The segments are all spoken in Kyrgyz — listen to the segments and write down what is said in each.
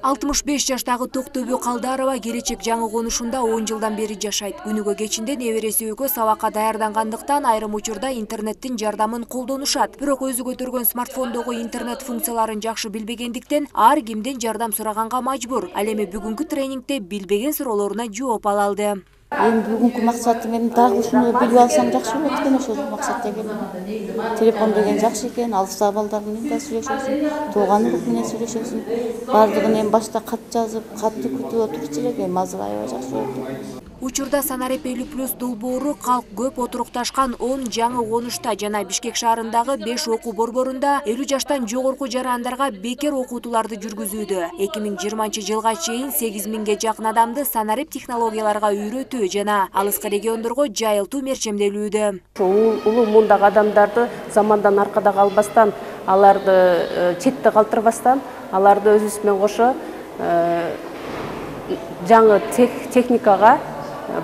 65 жаштагы Токтөбү Калдарова келечек жаңы конушунда 10 жылдан бери жашайт. Күнүгө кечинде небереси өкө сабакка даярдангандыктан айрым учурда интернеттин жардамын колдонушат. Бирок өзү көтөргөн смартфондогу интернет функцияларын жакшы билбегендиктен ар кимден жардам сураганга мажбур. Ал эми бүгүнкү тренингде билбеген суроолоруна жооп ала алды. Эми бүгүнкү максатым эми дагы ушуну билип алсам жакшы болот экен, ошол максатта келем. Телефон деген жакшы экен, алыстагы балдар менен да сүйлөшөсүң, тууган урук менен сүйлөшөсүң. Бардыгын эми башта кат жазып, катты күтүп отурчу элек, эми азыр аябай жакшы болду. Учурда Санарип 50+ долбоору калк көп отурукташкан 10 жаңы конушта жана Бишкек шаарындагы 5 окуу борборунда 50 жаштан жогорку жарандарга бекер окутууларды жүргүзүүдө. 2020-жылга чейин 8000ге жакын адамды Санарип технологияларга үйрөтүү жана алыскы региондорго жайылтуу мерчемделүүдө. Улуу муундагы адамдарды замандан аркада калбастан, аларды четте калтырбастан, аларды өзүбүз менен кошо жаңы техникага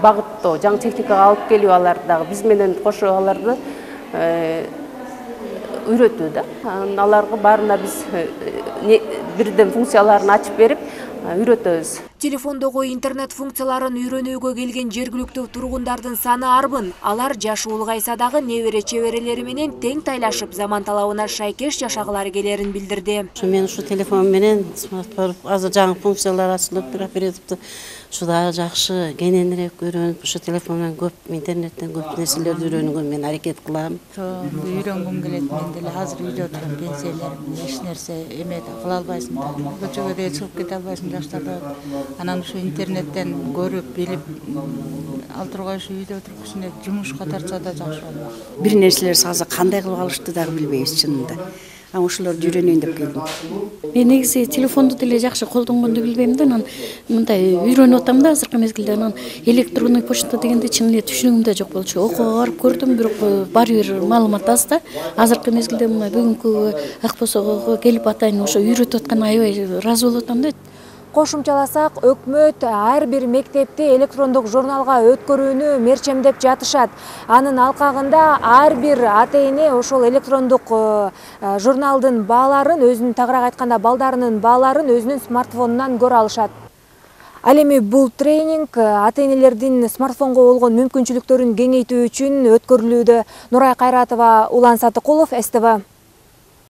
багыттоо, жаңы техникага алып келүү, аларды дагы биз менен кошо аларды үйрөтүү да. Аларга баарына биз бирден функцияларын ачып берип үйрөтөбүз. Телефондогу интернет функцияларын үйрөнүүгө келген жергиликтүү тургундардын саны арбын. Алар жашы улгайса дагы небере чеберелери менен тең тайлашып, заман талабына шайкеш жашагылары келерин билдирди. Мен ушу телефон менен азыр жаңы функциялар ачылып берип, ушу дагы жакшы, кененирээк үйрөнүп, ушу телефон менен көп интернеттен көп нерселерди үйрөнүүгө мен аракет кылам. Үйрөнгүм келет, мен деле азыр үйдө отурам, пенсионермин, эч нерсе эме кыла албайсың да. Көчөгө да чыгып кете албайсың жаштарда. Анан ушу интернеттен көрүп, билип, ал тургай ушу үйдө отуруп кичине жумушка тартса да жакшы болот. Бир нерселер азыр кандай кылып алышты дагы билбейбиз чынында. Ошолорду үйрөнөйүн деп келдим. Мен негизи телефонду деле жакшы колдонгонду билбейм да, анан мындай үйрөнүп атам да азыркы мезгилде. Анан электронный почта дегенде чын эле түшүнүгүмдө жок болчу. Окууга барып көрдүм, бирок баары бир маалымат аз да. Азыркы мезгилде мына бүгүнкү Акбосого келип атайын, ошо үйрөтүп аткан аябай ыраазы болуп атам да. Кошумчаласак, өкмөт ар бир мектепти электрондук журналга өткөрүүнү мерчемдеп жатышат. Анын алкагында ар бир ата-эне ошол электрондук журналдын бааларын, өзүнүн тагыраак айтканда балдарынын бааларын өзүнүн смартфонунан көрө алышат. Ал эми бул тренинг ата-энелердин смартфонго болгон мүмкүнчүлүктөрүн кеңейтүү үчүн өткөрүлүүдө. Нурай Кайратова, Улан Сатыкулов, СТВ.